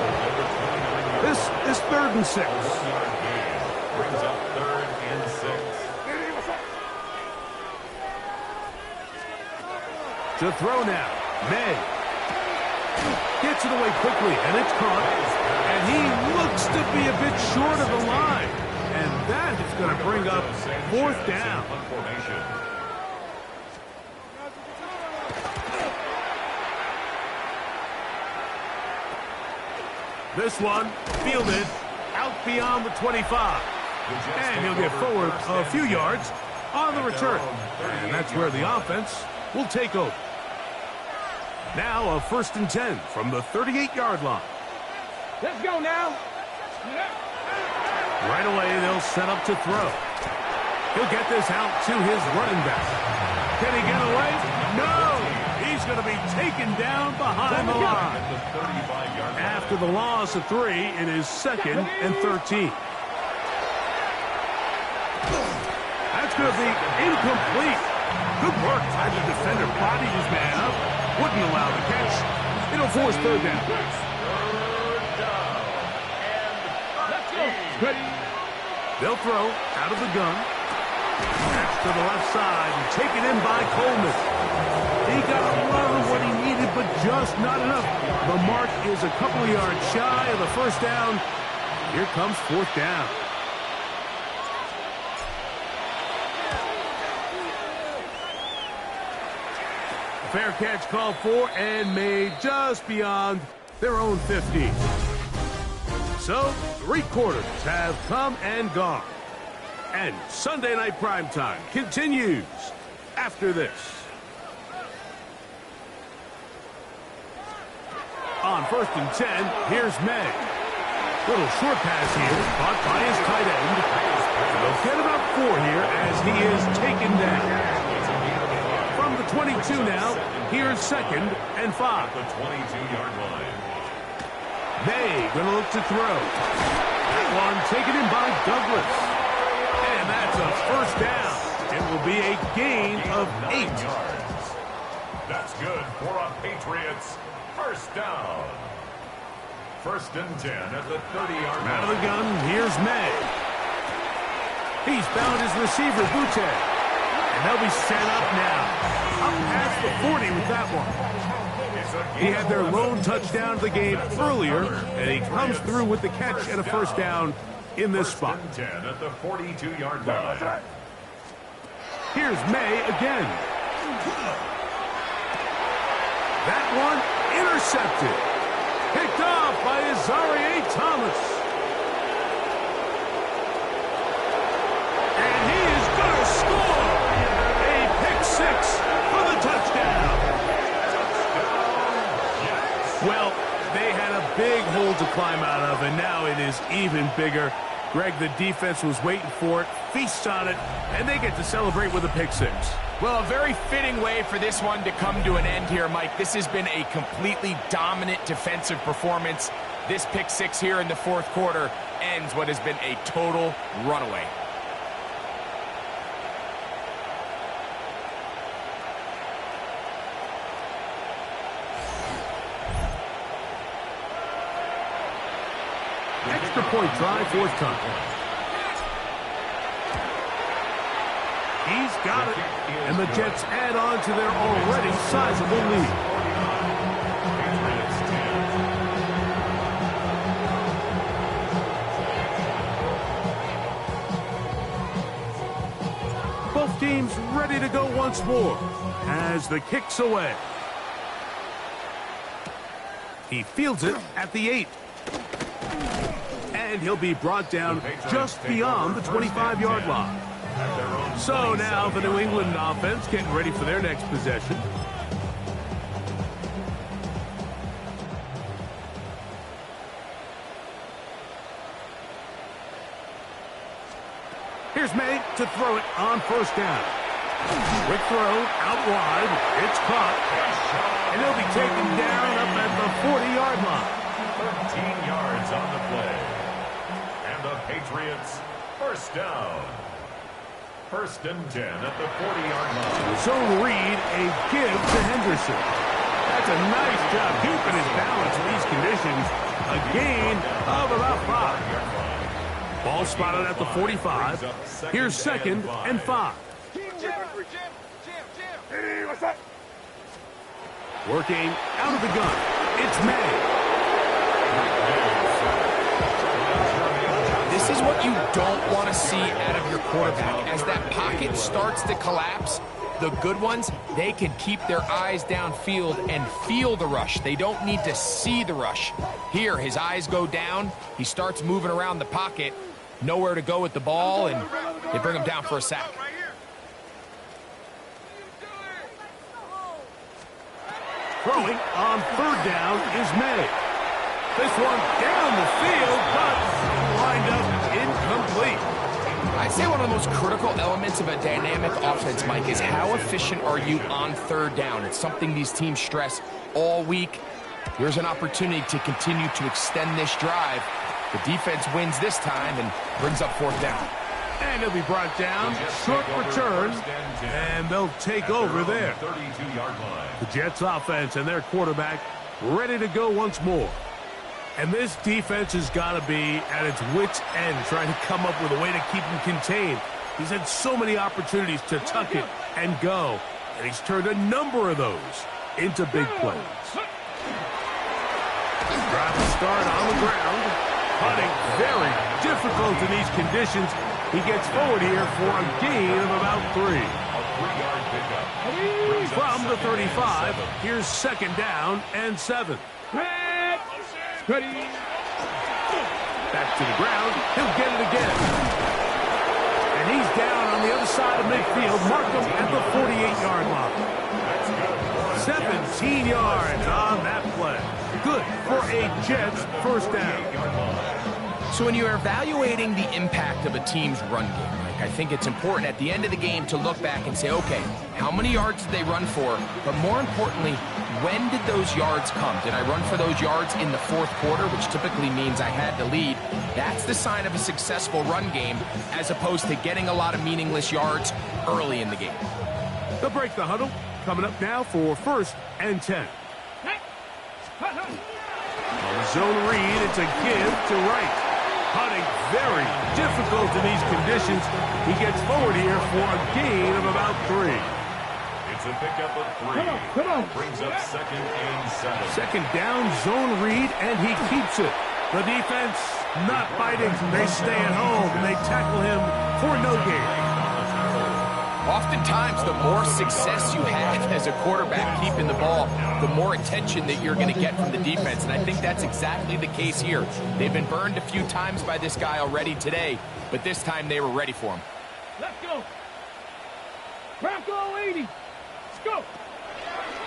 This is 3rd and 6. Brings up 3rd and 6. To throw now, May. Gets it away quickly, and it's caught. And he looks to be a bit short of the line. And that is going to bring up 4th down. This one fielded out beyond the 25. And he'll get forward a few yards on the return. And that's where the offense will take over. Now a 1st and 10 from the 38-yard line. Let's go now. Right away, they'll set up to throw. He'll get this out to his running back. Can he get away? No! He's going to be taken down behind the line. After the loss of 3, it is 2nd and 13. That's going to be incomplete. Good work by the defender. Bodied his man up. Wouldn't allow the catch. It'll force 3rd down. Let's go. Ready. They'll throw out of the gun. Pass to the left side and taken in by Coleman. He got a lot of what he needed, but just not enough. The mark is a couple of yards shy of the 1st down. Here comes 4th down. Fair catch called for and made just beyond their own 50. So, 3 quarters have come and gone. And Sunday Night Primetime continues after this. On 1st and 10, here's May. Little short pass here, caught by his tight end. They'll get about 4 here as he is taken down. From the 22 now, here's 2nd and 5. The 22-yard line. May gonna look to throw. That one taken in by Douglas. And that's a 1st down. It will be a gain of 8 yards. That's good for a Patriots 1st down. 1st and 10 at the 30-yard line. Out of the gun, here's May. He's found his receiver, Butte. And they'll be set up now. Up past the 40 with that one. He had their lone touchdown of the game earlier, and he comes through with the catch and a 1st down in this spot. 1st and 10 at the 42-yard line. Here's May again. That one intercepted. Picked off by Azareye'h Thomas. And he is going to score. A pick 6 for the touchdown. Well, they had a big hole to climb out of, and now it is even bigger. Greg, the defense was waiting for it, feasts on it, and they get to celebrate with a pick 6. Well, a very fitting way for this one to come to an end here, Mike. This has been a completely dominant defensive performance. This pick 6 here in the 4th quarter ends what has been a total runaway. Extra point try, 4th time. He's got it, and the Jets add on to their already sizable lead. Both teams ready to go once more as the kick's away. He fields it at the 8. And he'll be brought down just beyond the 25-yard line. So now the New England offense getting ready for their next possession. Here's May to throw it on 1st down. Quick throw out wide. It's caught. And he'll be taken down up at the 40-yard line. 13 yards on the play. And the Patriots 1st down. 1st and 10 at the 40-yard line. Zone read, a give to Henderson. That's a nice job keeping his balance in these conditions. A gain of about 5. Ball spotted at the 45. Here's 2nd and 5. Working out of the gun. It's May. This is what you don't want to see out of your quarterback. As that pocket starts to collapse, the good ones, they can keep their eyes downfield and feel the rush. They don't need to see the rush. Here, his eyes go down. He starts moving around the pocket. Nowhere to go with the ball, and they bring him down for a sack. Throwing on 3rd down is May. This one down the field, but lined up incomplete. I'd say one of the most critical elements of a dynamic offense, Mike, is how efficient are you on 3rd down. It's something these teams stress all week. Here's an opportunity to continue to extend this drive. The defense wins this time and brings up 4th down. And he'll be brought down, short return, and they'll take over there. 32-yard line. The Jets offense and their quarterback ready to go once more. And this defense has got to be at its wits' end, trying to come up with a way to keep him contained. He's had so many opportunities to tuck it and go, and he's turned a number of those into big plays. Drive to start on the ground. Putting very difficult in these conditions. He gets forward here for a gain of about 3. 3-yard pickup. From the 35, here's second down and 7. Ready. Back to the ground. He'll get it again. And he's down on the other side of midfield. Mark him at the 48-yard line. 17 yards on that play. Good for a Jets first down. So when you're evaluating the impact of a team's run game, I think it's important at the end of the game to look back and say, okay, how many yards did they run for? But more importantly, when did those yards come? Did I run for those yards in the fourth quarter, which typically means I had to lead? That's the sign of a successful run game, as opposed to getting a lot of meaningless yards early in the game. They'll break the huddle. Coming up now for first and 10. On the zone read, it's a give to Wright. Hunting very difficult in these conditions. He gets forward here for a gain of about 3. It's a pickup of 3. Come on. Brings up second and 7. Second down, zone read, and he keeps it. The defense not biting. They stay at home, and they tackle him for no gain. Oftentimes, the more success you have as a quarterback keeping the ball, the more attention that you're going to get from the defense. And I think that's exactly the case here. They've been burned a few times by this guy already today, but this time they were ready for him. Let's go. Bronco 80. Let's go.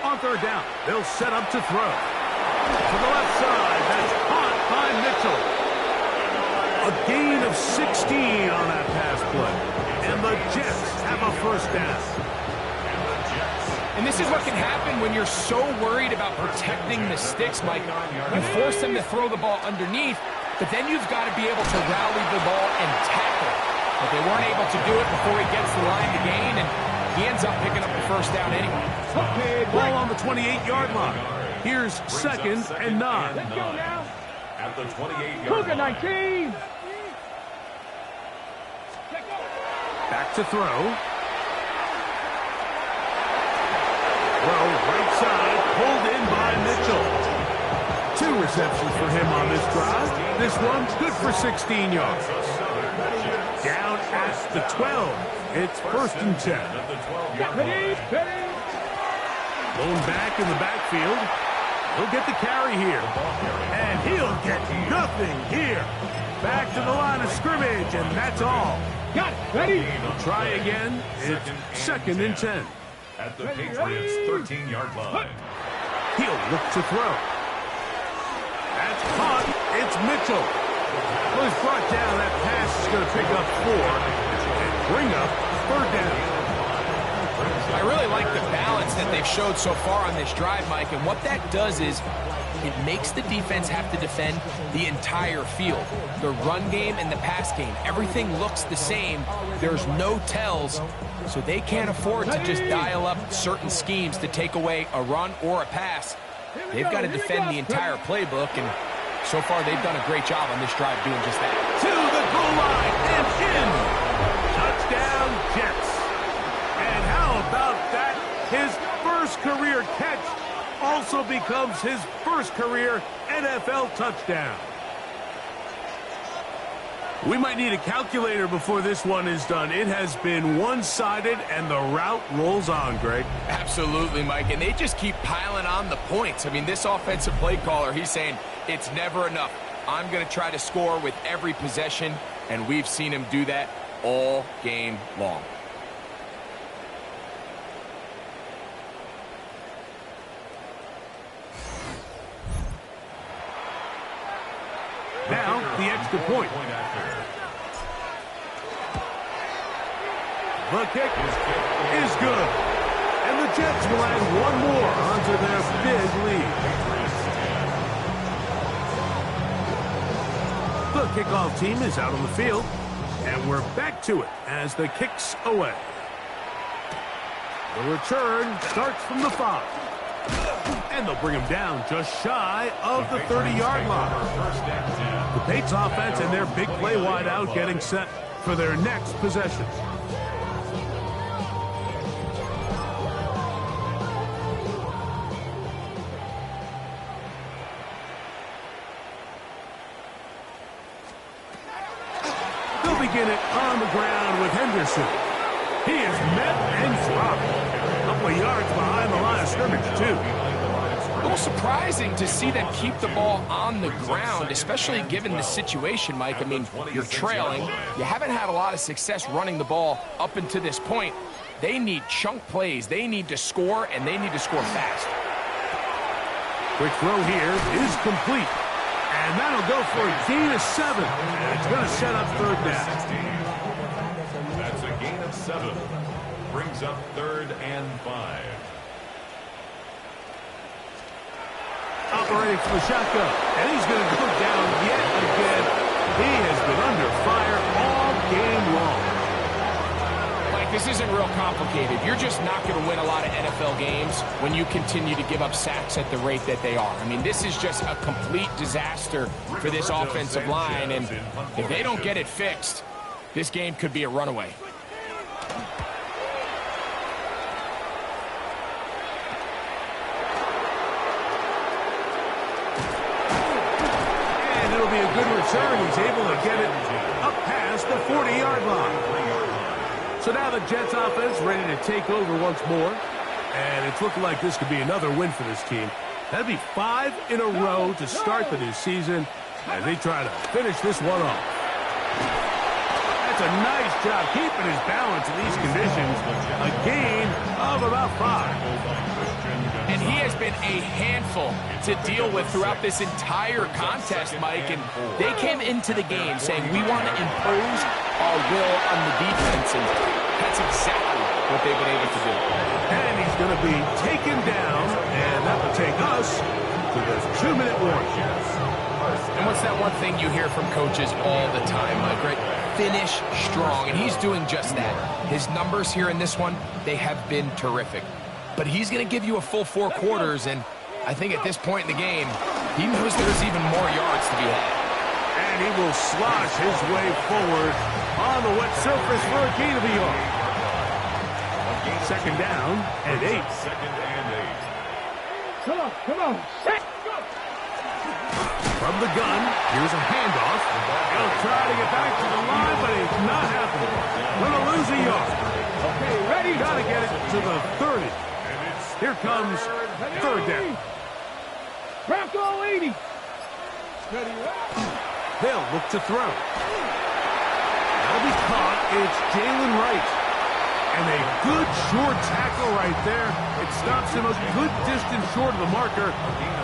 On third down, they'll set up to throw. To the left side, that's caught by Mitchell. A gain of 16 on that pass play. And the Jets have a first down. And this is what can happen when you're so worried about protecting the sticks, Mike. You force them to throw the ball underneath, but then you've got to be able to rally the ball and tackle. But they weren't able to do it before he gets the line to gain, and he ends up picking up the first down anyway. Ball on the 28-yard line. Here's second and 9. Let's go now. At the 28-yard Cougar line. 19. Back to throw. Throw right side, pulled in by Mitchell. 2 receptions for him on this drive. This one's good for 16 yards. Down at the 12. It's first and 10. Ready. Blown back in the backfield. He'll get the carry here. And he'll get nothing here. Back to the line of scrimmage, and that's all. Got it. Ready. Try again. It's second and 10. At the Patriots' 13-yard line. He'll look to throw. That's caught. It's Mitchell. Well, he's brought down. That pass is going to pick up 4 and bring up third down. I really like the balance that they've showed so far on this drive, Mike, and what that does is it makes the defense have to defend the entire field. The run game and the pass game, everything looks the same. There's no tells, so they can't afford to just dial up certain schemes to take away a run or a pass. They've got to defend the entire playbook, and so far they've done a great job on this drive doing just that. To the goal line and in. Touchdown, Jets. And how about that? His first career catch also becomes his first career NFL touchdown. We might need a calculator before this one is done. It has been one-sided, and the route rolls on, Greg. Absolutely, Mike, and they just keep piling on the points. I mean, this offensive play caller, he's saying it's never enough. I'm going to try to score with every possession, and we've seen him do that all game long. Now, the extra point. The kick is good. And the Jets will add one more onto their big lead. The kickoff team is out on the field. And we're back to it as the kick's away. The return starts from the 5. And they'll bring him down just shy of the 30-yard line. The Pates offense and their big play wide out getting set for their next possession. They'll begin it on the ground with Henderson. He is met and dropped. A couple of yards behind the line of scrimmage, too. A little surprising to see them keep the ball on the ground, especially given the situation, Mike. I mean, you're trailing. You haven't had a lot of success running the ball up until this point. They need chunk plays. They need to score, and they need to score fast. Quick throw here is complete. And that'll go for a gain of 7. And it's going to set up third down. That's a gain of 7. Brings up 3rd and 5. Operating from the shotgun. And he's going to go down yet again. He has been under fire all game long. This isn't real complicated. You're just not going to win a lot of NFL games when you continue to give up sacks at the rate that they are. I mean, this is just a complete disaster for this offensive line, and if they don't get it fixed, this game could be a runaway. And it'll be a good return. He's able to get it up past the 40-yard line. So now the Jets offense ready to take over once more. And it's looking like this could be another win for this team. That'd be 5 in a row to start the new season as they try to finish this one off. That's a nice job keeping his balance in these conditions. A gain of about 5. And he has been a handful to deal with throughout this entire contest, Mike. And they came into the game saying, we want to impose our will on the defense. And that's exactly what they've been able to do. And he's going to be taken down. And that will take us to the 2-minute warning. And what's that one thing you hear from coaches all the time, Mike, right? Finish strong. And he's doing just that. His numbers here in this one, they have been terrific. But he's going to give you a full 4 quarters, and I think at this point in the game, he knows there's even more yards to be had. And he will slosh his way forward on the wet surface for a gain of a yard. 2nd down and 8. 2nd and 8. Come on. Set, go. From the gun, here's a handoff. He'll try to get back to the line, but it's not happening. Going to lose a yard. Okay, ready? Got to get it to the 30. Here comes 3rd down. Bronco 80. Ready, They'll look to throw. That'll be caught. It's Jalen Wright. And a good short tackle right there. It stops him a good distance short of the marker.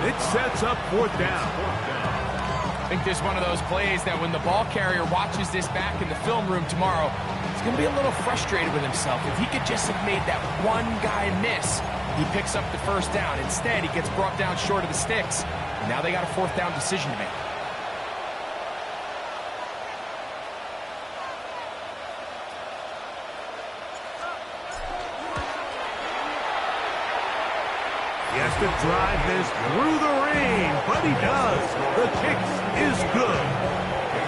It sets up 4th down. I think this is one of those plays that when the ball carrier watches this back in the film room tomorrow, he's going to be a little frustrated with himself. If he could just have made that one guy miss, he picks up the 1st down. Instead, he gets brought down short of the sticks. Now they got a 4th down decision to make. He has to drive this through the rain, but he does. The kick is good.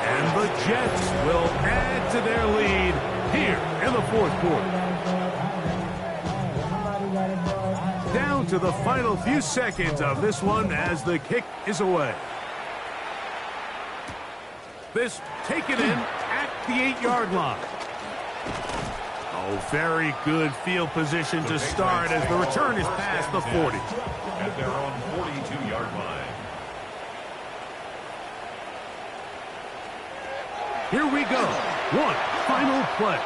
And the Jets will add to their lead here in the 4th quarter. Down to the final few seconds of this one as the kick is away. This taken in at the 8-yard line. Oh, very good field position to start as the return is past the 40. At their own 42-yard line. Here we go. One final play.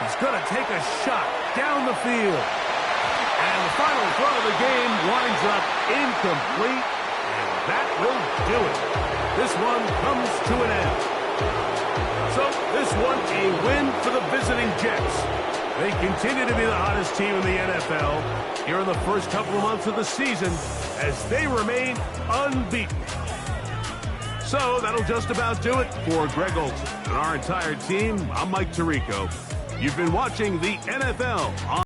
He's going to take a shot down the field. And the final throw of the game winds up incomplete. And that will do it. This one comes to an end. So this one a win for the visiting Jets. They continue to be the hottest team in the NFL here in the first couple of months of the season as they remain unbeaten. So that'll just about do it for Greg Olson and our entire team. I'm Mike Tirico. You've been watching the NFL on